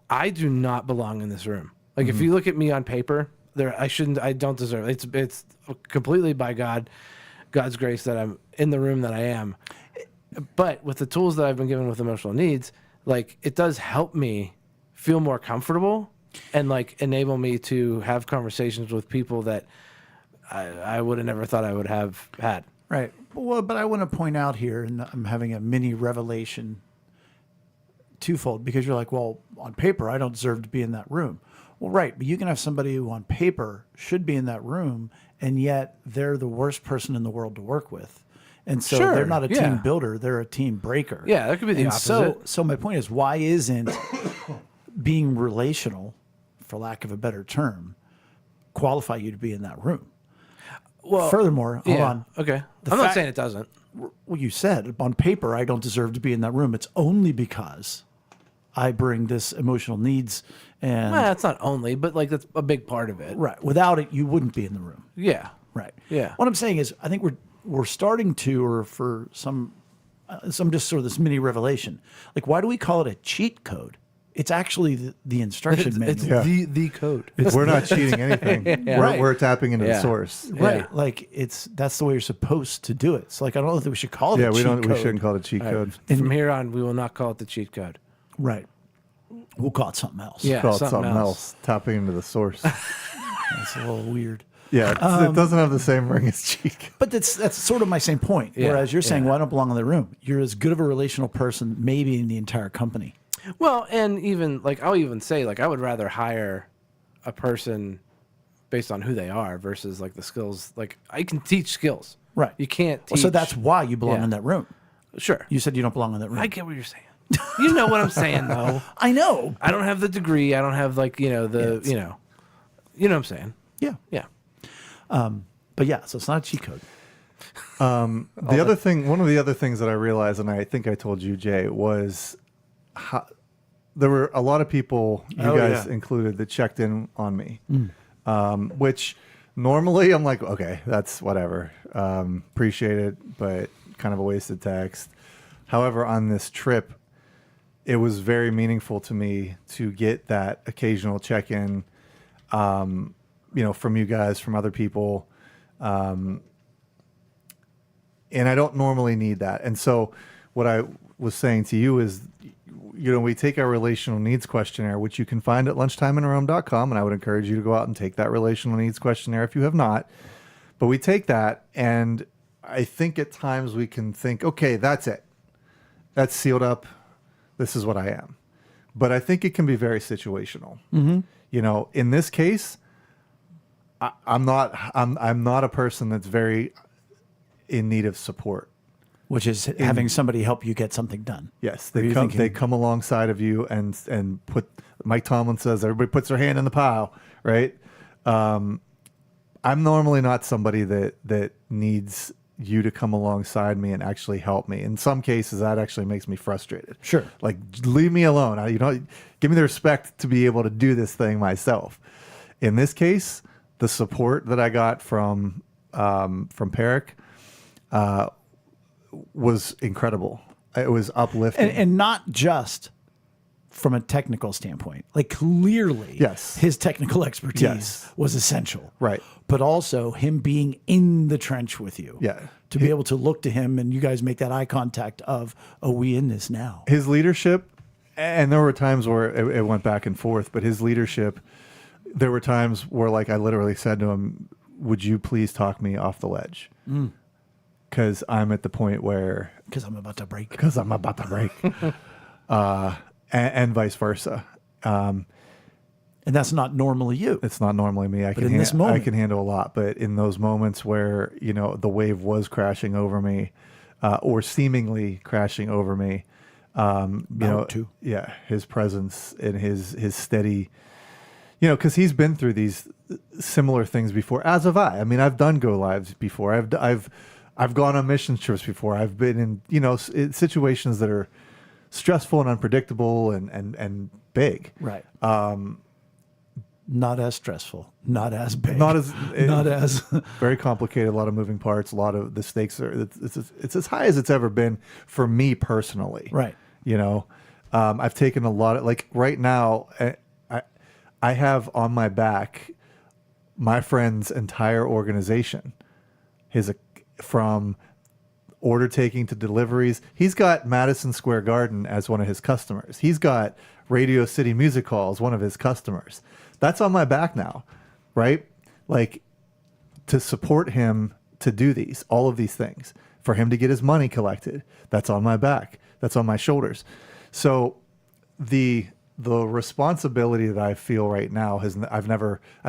I do not belong in this room. Like if you look at me on paper, I don't deserve it. It's completely by God's grace that I'm in the room that I am. But with the tools that I've been given with emotional needs, like it does help me feel more comfortable and like enable me to have conversations with people that I would have never thought I would have had. Right. Well, but I want to point out here, and I'm having a mini revelation twofold, because you're like, well, on paper, I don't deserve to be in that room. Well, right. But you can have somebody who on paper should be in that room, and yet they're the worst person in the world to work with. And so Sure, they're not a yeah. team builder, they're a team breaker. Yeah, that could be the And opposite. So my point is, why isn't being relational, for lack of a better term, qualify you to be in that room? Well, Furthermore, hold on. Okay. The I'm not fact- saying it doesn't. Well, you said on paper, I don't deserve to be in that room. It's only because I bring this emotional needs and Well, that's not only, but like that's a big part of it. right. Without it, you wouldn't be in the room. Yeah. Right. Yeah. What I'm saying is, I think we're starting to, or for some just sort of this mini revelation. Like, why do we call it a cheat code? It's actually the instruction manual. It's Yeah. the code. We're not cheating anything. Right. We're tapping into Yeah. the source. Right. Yeah. Like that's the way you're supposed to do it. So like, I don't think we should call it Yeah, a we cheat don't. code. We shouldn't call it a cheat code. From here on, we will not call it the cheat code. Right. We'll call it something else. Yeah. Call it something something else. else. Tapping into the source. That's a little weird. Yeah, it doesn't have the same ring as cheat code. But that's sort of my same point. Yeah, Whereas you're saying, yeah. well, I don't belong in the room. You're as good of a relational person, maybe in the entire company. Well, and even like I'll even say like I would rather hire a person based on who they are versus like the skills. Like I can teach skills. Right. You can't teach. Well, so that's why you belong Yeah. in that room. sure. You said you don't belong in that room. I get what you're saying. You know what I'm saying though. I know. I don't have the degree. I don't have like you know what I'm saying. Yeah. Yeah. But yeah, so it's not a cheat code. One of the other things that I realized, and I think I told you, Jay, was there were a lot of people, you guys included, that checked in on me, which normally I'm like, okay, that's whatever. Appreciate it, but kind of a wasted text. However, on this trip, it was very meaningful to me to get that occasional check-in, from you guys, from other people. And I don't normally need that. And so what I was saying to you is we take our relational needs questionnaire, which you can find at lunchtimeinrome.com, and I would encourage you to go out and take that relational needs questionnaire if you have not. But we take that, and I think at times we can think, okay, that's it. That's sealed up. This is what I am. But I think it can be very situational. In this case, I'm not a person that's very in need of support. Which is having somebody help you get something done. Yes, they come alongside of you and put. Mike Tomlin says everybody puts their hand in the pile, right? I'm normally not somebody that needs you to come alongside me and actually help me. In some cases, that actually makes me frustrated. Sure, like leave me alone. Give me the respect to be able to do this thing myself. In this case, the support that I got from Peric was incredible. It was uplifting. and not just from a technical standpoint. Like clearly, yes, his technical expertise was essential. Right. But also him being in the trench with you. Yeah. To be able to look to him and you guys make that eye contact of, oh, we in this now. His leadership, and there were times where it went back and forth, but his leadership, there were times where like I literally said to him, would you please talk me off the ledge? Because I'm at the point where... Because I'm about to break. Because I'm about to break. And vice versa. And that's not normally you. It's not normally me. I can handle a lot. But in those moments where, the wave was crashing over me or seemingly crashing over me, his presence and his steady... because he's been through these similar things before, as have I. I mean, I've done go lives before. I've gone on mission trips before. I've been in situations that are stressful and unpredictable and big. Right. Not as stressful. Not as big. Not as very complicated. A lot of moving parts. A lot of the stakes are. It's as high as it's ever been for me personally. Right. I've taken a lot of right now. I have on my back my friend's entire organization. From order taking to deliveries. He's got Madison Square Garden as one of his customers. He's got Radio City Music Hall as one of his customers. That's on my back now, right? Like to support him to do all of these things, for him to get his money collected. That's on my back. That's on my shoulders. So the responsibility that I feel right now I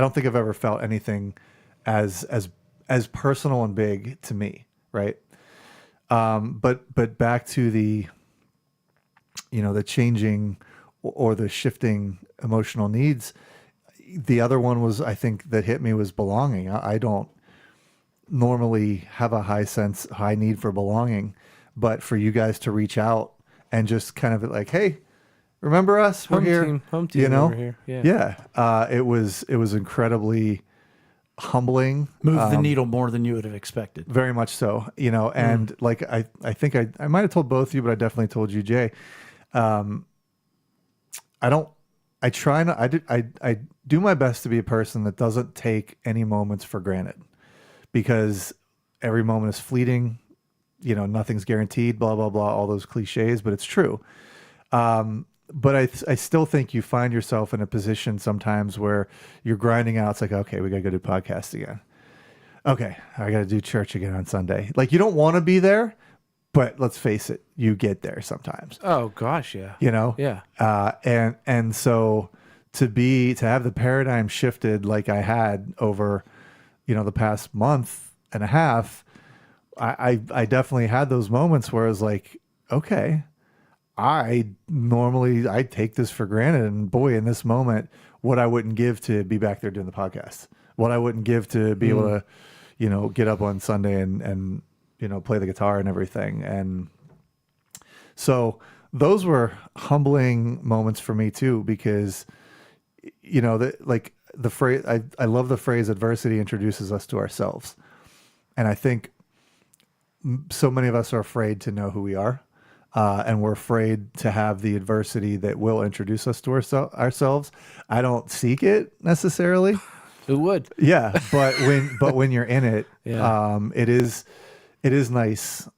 don't think I've ever felt anything as personal and big to me, right? But back to the changing or the shifting emotional needs. The other one was, I think, that hit me was belonging. I don't normally have a high need for belonging, but for you guys to reach out and just kind of like, hey, remember us? We're here. Home team over here. Yeah. It was incredibly humbling. Moved the needle more than you would have expected. Very much so, and like, I think I might've told both of you, but I definitely told you, Jay. I do my best to be a person that doesn't take any moments for granted, because every moment is fleeting, nothing's guaranteed, blah, blah, blah, all those cliches, but it's true. But I still think you find yourself in a position sometimes where you're grinding out. It's like, okay, we got to go do podcasts again. Okay, I got to do church again on Sunday. Like, you don't want to be there, but let's face it, you get there sometimes. Oh gosh, yeah. Yeah. And so to have the paradigm shifted like I had over, the past month and a half, I definitely had those moments where I was like, okay, I take this for granted, and boy, in this moment, what I wouldn't give to be back there doing the podcast, what I wouldn't give to be able to, get up on Sunday and play the guitar and everything. And so those were humbling moments for me too, because, the phrase, I love the phrase, adversity introduces us to ourselves. And I think so many of us are afraid to know who we are. And we're afraid to have the adversity that will introduce us to ourselves. I don't seek it necessarily. Who would? Yeah, but when you're in it, Yeah. It is nice,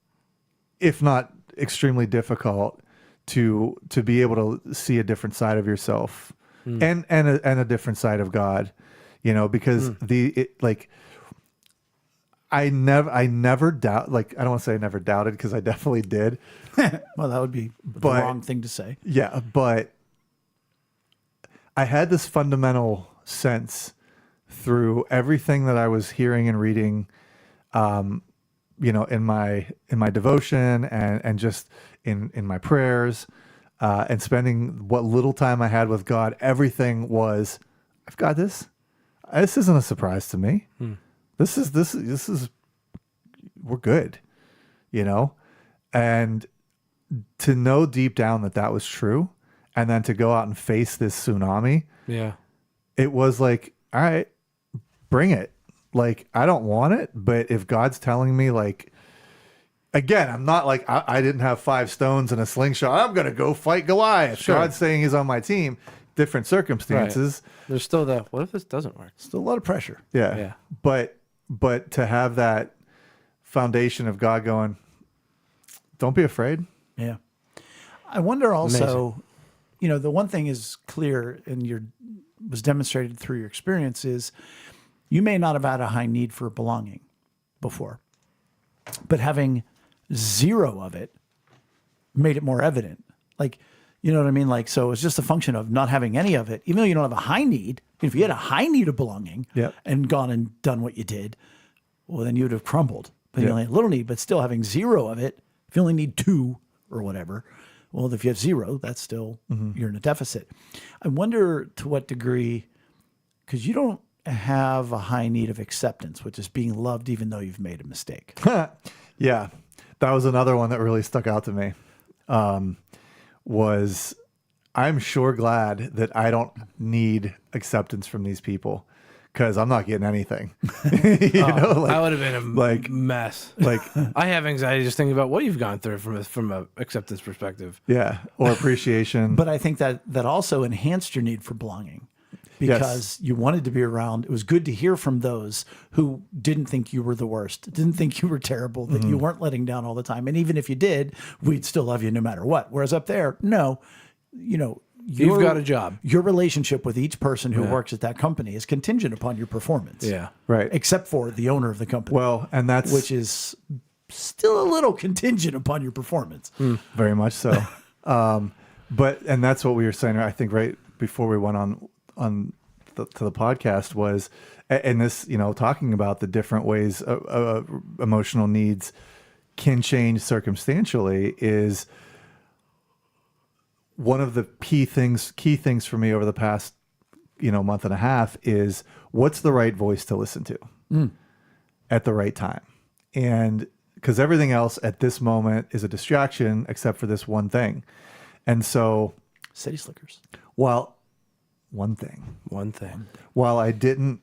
if not extremely difficult, to be able to see a different side of yourself and a different side of God, because I never doubt, like, I don't want to say I never doubted, because I definitely did. Well, that would be the wrong thing to say. Yeah, but I had this fundamental sense through everything that I was hearing and reading, in my devotion and just in my prayers, and spending what little time I had with God. Everything was, I've got this. This isn't a surprise to me. This is we're good, and to know deep down that was true, and then to go out and face this tsunami. Yeah. It was like, all right, bring it. Like, I don't want it, but if God's telling me, like, again, I'm not like, I didn't have 5 stones and a slingshot, I'm going to go fight Goliath. Sure. God's saying he's on my team. Different circumstances. Right. There's still that, what if this doesn't work? Still a lot of pressure. Yeah. But to have that foundation of God going, don't be afraid. Yeah. I wonder also, the one thing is clear and was demonstrated through your experience is you may not have had a high need for belonging before, but having 0 of it made it more evident. Like, you know what I mean? Like, so it's just a function of not having any of it, even though you don't have a high need. If you had a high need of belonging and gone and done what you did, well, then you would have crumbled. But you only had a little need, but still having 0 of it, if you only need 2 or whatever, well, if you have 0, that's still, you're in a deficit. I wonder to what degree, because you don't have a high need of acceptance, which is being loved even though you've made a mistake. Yeah. That was another one that really stuck out to me. Was I'm sure glad that I don't need acceptance from these people, because I'm not getting anything. I would have been a mess. Like, I have anxiety just thinking about what you've gone through from a acceptance perspective. Yeah, or appreciation. But I think that also enhanced your need for belonging, because you wanted to be around. It was good to hear from those who didn't think you were the worst, didn't think you were terrible, that you weren't letting down all the time. And even if you did, we'd still love you no matter what. Whereas up there, no, you've got a job. Your relationship with each person who works at that company is contingent upon your performance. Yeah. Right. Except for the owner of the company. Well, and that's... which is still a little contingent upon your performance. Very much so. And that's what we were saying, I think, right before we went on to the podcast was, and this, talking about the different ways emotional needs can change circumstantially, is one of the key things for me over the past, month and a half is, what's the right voice to listen to at the right time? And because everything else at this moment is a distraction except for this one thing. And so, City Slickers. One thing. While I didn't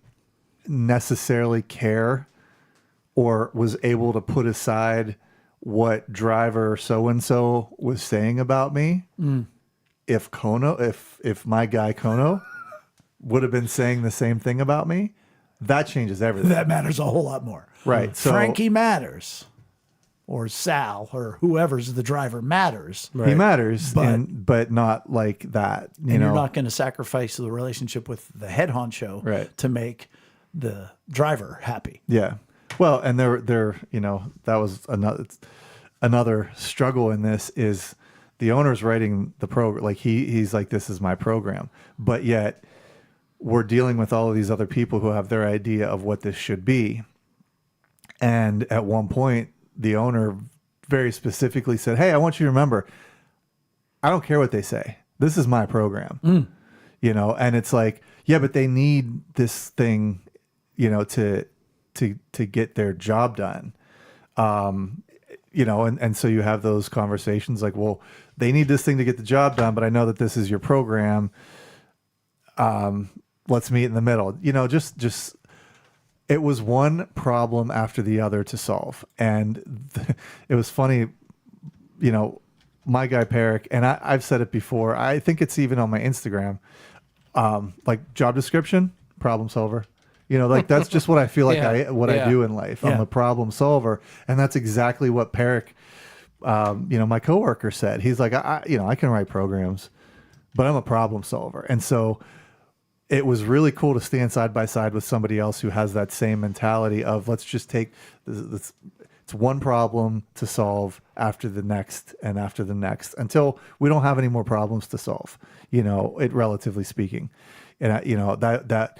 necessarily care or was able to put aside what driver so-and-so was saying about me, if my guy Kono would have been saying the same thing about me, that changes everything. That matters a whole lot more. Right. So Frankie matters. Or Sal, or whoever's the driver matters. Right. He matters, but not like that. You're not going to sacrifice the relationship with the head honcho to make the driver happy. Yeah. Well, and there, that was another struggle in this is the owner's writing the program. Like he's like, this is my program, but yet we're dealing with all of these other people who have their idea of what this should be. And at one point, the owner very specifically said, "Hey, I want you to remember, I don't care what they say. This is my program." And it's like, yeah, but they need this thing, to get their job done. And so you have those conversations like, well, they need this thing to get the job done, but I know that this is your program. Let's meet in the middle. Just it was one problem after the other to solve. And it was funny, my guy Peric, and I've said it before, I think it's even on my Instagram, like job description, problem solver. That's just what I feel like I do in life. I'm a problem solver. And that's exactly what Peric my coworker said. He's like, I can write programs, but I'm a problem solver. And so it was really cool to stand side by side with somebody else who has that same mentality of let's just take this. It's one problem to solve after the next and after the next until we don't have any more problems to solve, relatively speaking. And that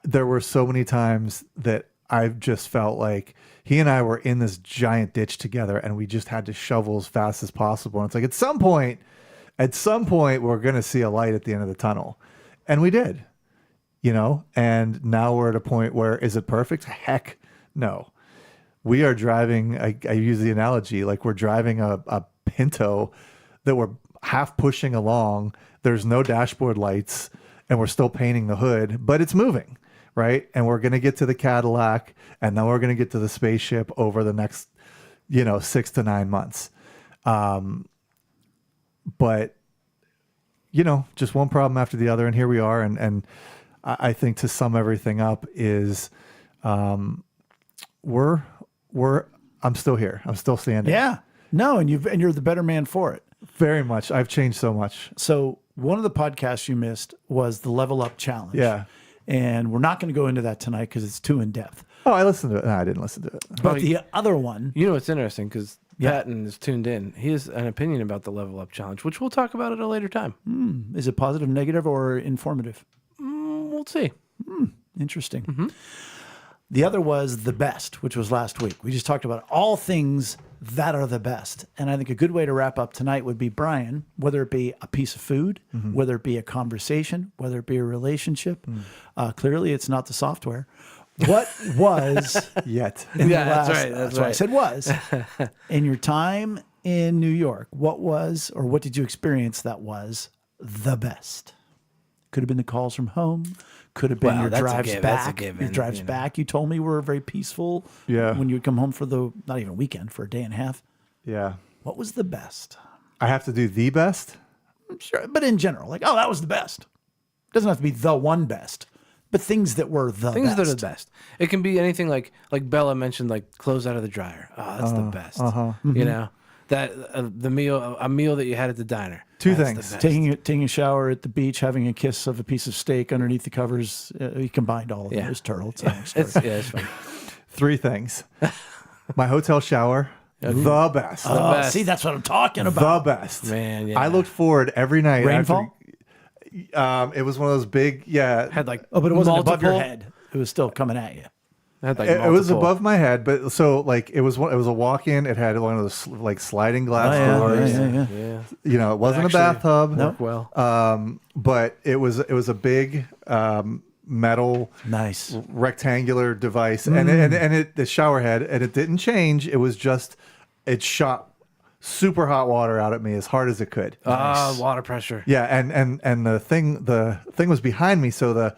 there were so many times that I've just felt like he and I were in this giant ditch together and we just had to shovel as fast as possible. And it's like, at some point, we're going to see a light at the end of the tunnel. And we did, and now we're at a point where, is it perfect? Heck no. We are driving, I use the analogy, like we're driving a Pinto that we're half pushing along. There's no dashboard lights and we're still painting the hood, but it's moving, right? And we're going to get to the Cadillac and then we're going to get to the spaceship over the next, 6 to 9 months. But just one problem after the other, and here we are. And I think to sum everything up is, I'm still here. I'm still standing. Yeah. No, and you're the better man for it. Very much. I've changed so much. So one of the podcasts you missed was the Level Up Challenge. Yeah. And we're not going to go into that tonight because it's too in depth. Oh, I listened to it. No, I didn't listen to it. But the other one. It's interesting because Patton is tuned in. He has an opinion about the Level Up Challenge, which we'll talk about at a later time. Is it positive, negative, or informative? We'll see. Interesting. Mm-hmm. The other was the best, which was last week. We just talked about all things that are the best. And I think a good way to wrap up tonight would be, Brian, whether it be a piece of food, whether it be a conversation, whether it be a relationship. Clearly, it's not the software. What was yet? That's right. That's why I said was. In your time in New York, what was, or what did you experience that was the best? Could have been the calls from home. Could have been your drives back. Your drives back. You told me were very peaceful. Yeah. When you would come home for not even a weekend, for a day and a half. Yeah. What was the best? I have to do the best? Sure. But in general, like, that was the best. Doesn't have to be the one best, but things that were the Things best. that are the best. It can be anything like Bella mentioned, like clothes out of the dryer. Oh, that's the best. That a meal that you had at the diner. Two That's things. the best. Taking a shower at the beach, having a kiss of a piece of steak underneath the covers. You combined all of them. Yeah. It was turtle. It's another story. It's fun. 3 things. My hotel shower, the best. Oh, best. see, that's what I'm talking about. The best. Man, yeah. I looked forward every night. Rainfall? It was one of those big, Had like Oh, but it wasn't above your multiple- head. It was still coming at you. Had like It was multiple- above my head, but so like it was a walk-in. It had one of those like sliding glass doors. Yeah. It wasn't Actually, a bathtub. Work well. But it was a big metal Nice. rectangular device, and the shower head, and it didn't change. It was just it shot super hot water out at me as hard as it could. Water pressure. Yeah, and the thing was behind me, so the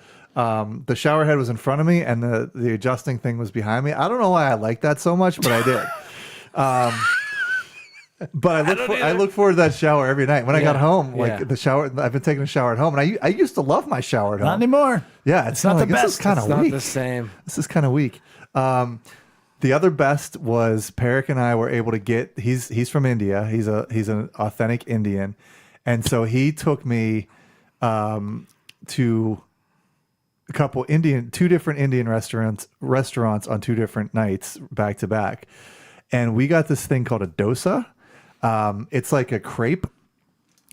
shower head was in front of me, and the adjusting thing was behind me. I don't know why I like that so much, but I did. But I look forward to that shower every night. When I got home, the shower, I've been taking a shower at home, and I used to love my shower at home. Not anymore. Yeah, It's not the This is best. kind It's of not weak. the same. This is kind of weak. The other best was Peric and I were able to get. He's from India. He's an authentic Indian, and so he took me to two different Indian restaurants on 2 different nights back to back, and we got this thing called a dosa. It's like a crepe.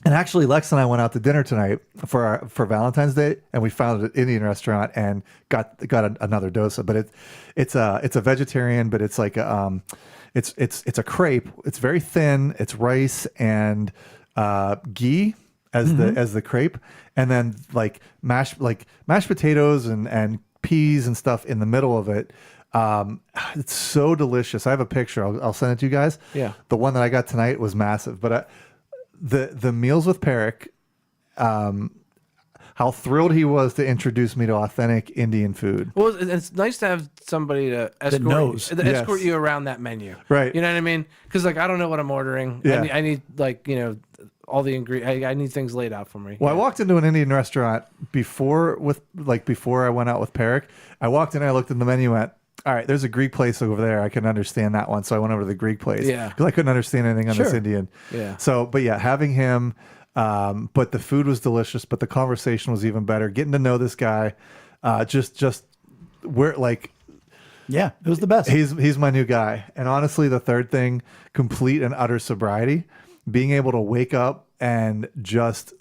And actually, Lex and I went out to dinner tonight for Valentine's Day, and we found an Indian restaurant and got another dosa. But it's a vegetarian, but it's like it's a crepe. It's very thin. It's rice and ghee as the crepe, and then like mashed potatoes and peas and stuff in the middle of it. It's so delicious. I have a picture. I'll send it to you guys. Yeah. The one that I got tonight was massive, but the meals with Peric, how thrilled he was to introduce me to authentic Indian food. Well, it's nice to have somebody to knows. escort you around that menu. Right. You know what I mean? Because like I don't know what I'm ordering. Yeah. I need like all the ingredients. I need things laid out for me. Well, I walked into an Indian restaurant before I went out with Peric. I walked in, I looked at the menu, and went, all right, there's a Greek place over there. I can understand that one. So I went over to the Greek place. Yeah. Because I couldn't understand anything on this Sure. Indian. Yeah. So, but yeah, having him, but the food was delicious, but the conversation was even better. Getting to know this guy, just where like, Yeah, it was the best. he's my new guy. And honestly, the third thing, complete and utter sobriety, being able to wake up and just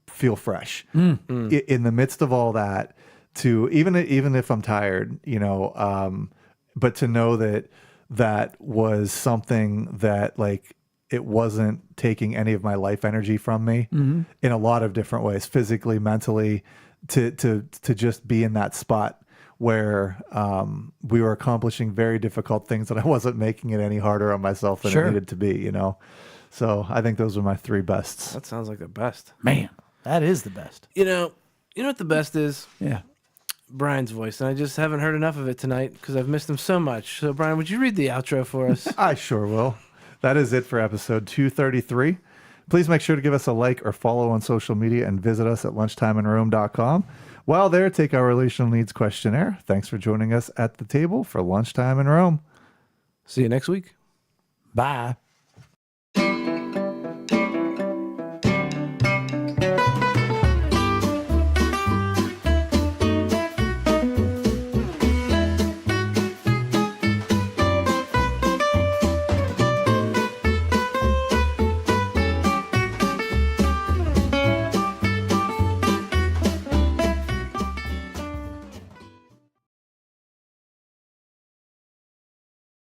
feel fresh in the midst of all that, to even if I'm tired, but to know that was something that like, it wasn't taking any of my life energy from me in a lot of different ways, physically, mentally, to just be in that spot where we were accomplishing very difficult things that I wasn't making it any harder on myself than Sure. it needed to be, So I think those are my three bests. That sounds like the best. Man, that is the best. You know what the best is? Yeah. Brian's voice, and I just haven't heard enough of it tonight because I've missed him so much. So, Brian, would you read the outro for us? I sure will. That is it for episode 233. Please make sure to give us a like or follow on social media and visit us at lunchtimeinrome.com. While there, take our relational needs questionnaire. Thanks for joining us at the table for Lunchtime in Rome. See you next week. Bye.